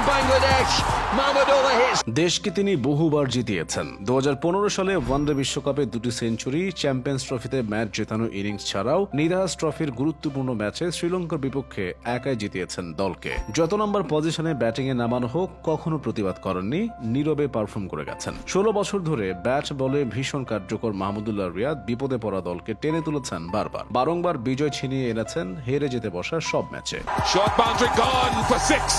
Bangladesh. Mahmudullah hits. দেশকে তিনি বহুবার জিতিয়েছেন। 2015 সালে ওয়ানডে বিশ্বকাপে 2টি সেঞ্চুরি, চ্যাম্পিয়ন্স ট্রফিতে ম্যাচ জেতানো ইনিংস ছাড়াও নিদাহাস ট্রফির গুরুত্বপূর্ণ ম্যাচে শ্রীলঙ্কার বিপক্ষে একাই জিতিয়েছেন দলকে। যত নম্বর পজিশনে ব্যাটিংয়ে নামানো হোক কখনো প্রতিবাদ করেননি, নীরবে পারফর্ম করে গেছেন। 16 বছর ধরে ব্যাট বলে ভীষণ কার্যকর মাহমুদুল্লাহ রিয়াদ বিপদে পড়া দলকে টেনে তুলেছেন বারবার। বারংবার বিজয় ছিনিয়ে এনেছেন হেরে যেতে বসা সব ম্যাচে। Short boundary gone for 6.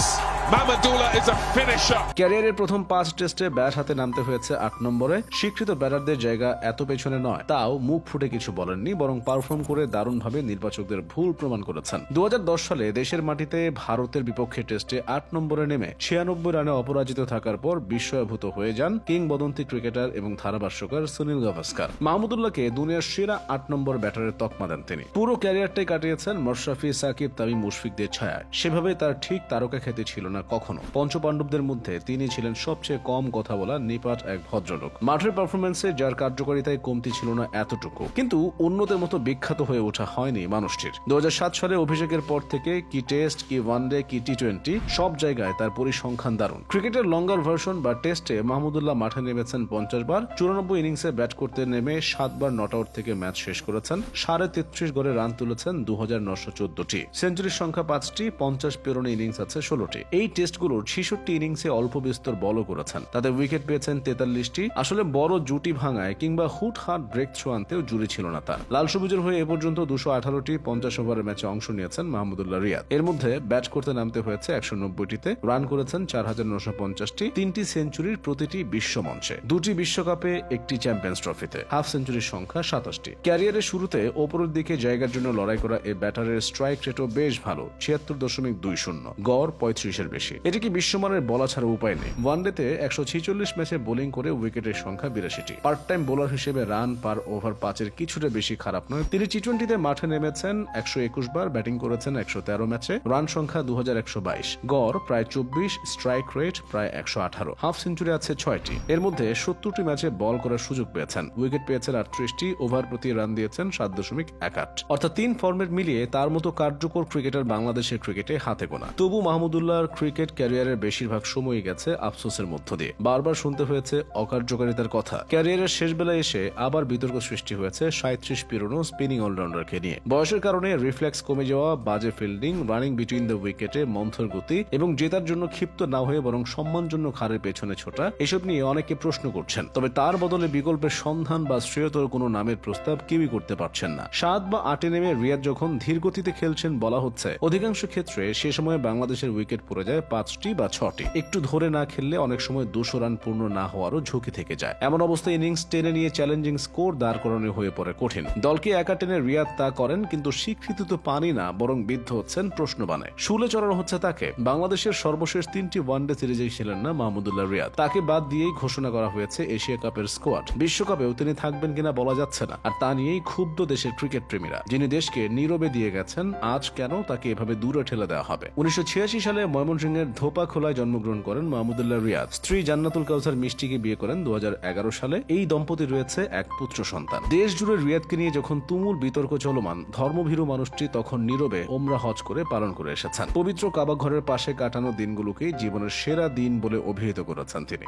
Mahmudullah is a finisher. ক্যারিয়ারের প্রথম 5 টেস্টে ব্যাট হাতে নামতে হয়েছে 8 নম্বরে। স্বীকৃত ব্যাটারদের জায়গা এত পেছনে নয়, তাও মুখ ফুটে কিছু বলেননি, বরং পারফর্ম করে দারুণভাবে নির্বাচকদের ভুল প্রমাণ করেছেন। 2010 সালে দেশের মাটিতে ভারতের বিপক্ষে টেস্টে 8 নম্বরে নেমে 96 রানে অপরাজিত থাকার পর বিস্ময়াভূত হয়ে যান কিংবদন্তি ক্রিকেটার এবং ধারাভাষ্যকার সুনীল গাভাস্কার। মাহমুদুল্লাহকে দুনিয়ার সেরা 8 নম্বর ব্যাটারের তকমা দেন তিনি। পুরো ক্যারিয়ারটাই কাটিয়েছেন মাশরাফি, সাকিব, তামিম, মুশফিকদের ছায়ায়। সেভাবে তার ঠিক তারকা খ্যাতি ছিল না কখনো। পঞ্চপাণ্ডবদের মধ্যে তিনি ছিলেন সবচেয়ে কম কথা বলা নিপাট এক ভদ্রলোক। মাঠের পারফরমেন্সে যার কার্যকারিতায় কমতি ছিল না এতটুকু, কিন্তু অন্যদের মতো বিখ্যাত হয়ে ওঠা হয়নি মানুষটির। 2007 সালে অভিষেকের পর থেকে কি টেস্ট, কি ওয়ানডে, কি টি20 সব জায়গায় তার পরিসংখ্যান দারুণ। ক্রিকেটের লঙ্গার ভার্সন বা টেস্টে মাহমুদুল্লাহ মাঠে নেমেছেন 50 বার, 94 ইনিংসে ব্যাট করতে নেমে 7 বার নট আউট থেকে ম্যাচ শেষ করেছেন, 33.5 গড়ে রান তুলেছেন 2914টি, সেঞ্চুরির সংখ্যা 5টি, 50 পেরোনো ইনিংস আছে 16টি। এই টেস্টগুলোর 66 ইনিংসে অল্প বিস্তর বলও করেছেন, তাতে উইকেট পেয়েছেন 43টি। আসলে বড় জুটি ভাঙায় কিংবা হুটহাট ব্রেক থ্রু আনতেও জুড়ি ছিল না তার। লাল সবুজের হয়ে এ পর্যন্ত 218টি 50 ওভারের ম্যাচে অংশ নিয়েছেন মাহমুদুল্লাহ রিয়াদ। এর মধ্যে ব্যাট করতে নামতে হয়েছে 190টিতে, রান করেছেন 4950টি, 3টি সেঞ্চুরির প্রতিটি বিশ্ব মঞ্চে, 2টি বিশ্বকাপে, 1টি চ্যাম্পিয়ন্স ট্রফিতে, হাফ সেঞ্চুরির সংখ্যা 27টি। ক্যারিয়ারের শুরুতে ওপরের দিকে জায়গার জন্য লড়াই করা এই ব্যাটারের স্ট্রাইক রেটও বেশ ভালো, 76.20, গড় 35-এর বেশি। এটি কি বিশ্বমানের বলা ছাড়া উপায় নেই। ওয়ানডেতে 146 ম্যাচে বোলিং করে উইকেটের সংখ্যা 82টি। পার্ট টাইম বোলার হিসেবে রান পার ওভার 5-এর কিছুটা বেশি খারাপ নয়। তিনি টি20তে মাঠে নেমেছেন 121 বার, ব্যাটিং করেছেন 113 ম্যাচে, রান সংখ্যা 2122, গড় প্রায় 24, স্ট্রাইক রেট প্রায় 118, হাফ সেঞ্চুরি আছে 6টি। এর মধ্যে 70টি ম্যাচে বল করার সুযোগ পেয়েছেন, উইকেট পেয়েছেন 38টি, ওভার প্রতি রান দিয়েছেন 7.18। অর্থাৎ 3 ফরম্যাট মিলিয়ে তার মতো কার্যকর ক্রিকেটার বাংলাদেশের ক্রিকেটে হাতে গোনা। তবু মাহমুদুল্লাহর ক্রিকেট ক্যারিয়ারের বেশিরভাগ সময়ই গেছে আফসোসের মধ্য দিয়ে। বারবার শুনতে হয়েছে অকার্যকারিতার কথা। ক্যারিয়ারের শেষ বেলায় এসে আবার বিতর্ক সৃষ্টি হয়েছে 37 পেরোনো স্পিনিং অলরাউন্ডারকে নিয়ে। বয়সের কারণে রিফ্লেক্স কমে যাওয়া, বাজে ফিল্ডিং, রানিং বিটুইন দ্য উইকেটে মন্থর গতি এবং জেতার জন্য ক্ষিপ্ত না হয়ে বরং সম্মানজনক হারের পেছনে ছোটা, এসব নিয়ে অনেকে প্রশ্ন করছেন। তবে তার বদলে বিকল্পের সন্ধান বা শ্রেয়তর কোনো নামের প্রস্তাব কেউই করতে পারছেন না। 7 বা 8-এ নেমে রিয়াদ যখন ধীর গতিতে খেলছেন বলা হচ্ছে, অধিকাংশ ক্ষেত্রে সে সময় বাংলাদেশের উইকেট পড়ে যায় 5টি বা 6টি। একটু ধরে না খেললে অনেক সময় 200 রান পূর্ণ না হওয়ারও ঝুঁকি থেকে যায়। এমন অবস্থায় ইনিংস টেনে নিয়ে চ্যালেঞ্জিং স্কোর দাঁড় করানো হয়ে পড়ে কঠিন। দলকে একা টেনে রিয়াদ তা করেন, কিন্তু স্বীকৃতি তো পানি না, বরং বিদ্ধ হচ্ছেন প্রশ্নবাণে। শুলে চড়ানো হচ্ছে তাকে। বাংলাদেশের সর্বশেষ 3টি ওয়ানডে সিরিজে ছিলেন না মাহমুদুল্লাহ রিয়াদ। তাকে বাদ দিয়েই ঘোষণা করা হয়েছে এশিয়া কাপের স্কোয়াড। বিশ্বকাপেও তিনি থাকবেন কিনা বলা যাচ্ছে না। আর তা নিয়েই ক্ষুব্ধ দেশের ক্রিকেট প্রেমীরা, যিনি দেশকে নীরবে দিয়ে গেছেন, আজ কেন তাকে এভাবে দূরে ঠেলে দেওয়া হবে। 1986 সালে ময়মনসিংহের ধোপাখোলায় জন্মগ্রহণ করেন মাহমুদুল্লাহ রিয়াদ। স্ত্রী জান্নাতুল কাউসার মিষ্টিকে বিয়ে করেন 2011 সালে। এই দম্পতি রয়েছে এক পুত্র সন্তান। দেশ জুড়ে রিয়াদকে নিয়ে যখন তুমুল বিতর্ক চলমান, ধর্মভীরু মানুষটি তখন নীরবে ওমরা হজ করে পালন করে এসেছেন। পবিত্র কাবা ঘরের পাশে কাটানো দিনগুলোকে জীবনের সেরা দিন বলে অভিহিত করেছেন তিনি।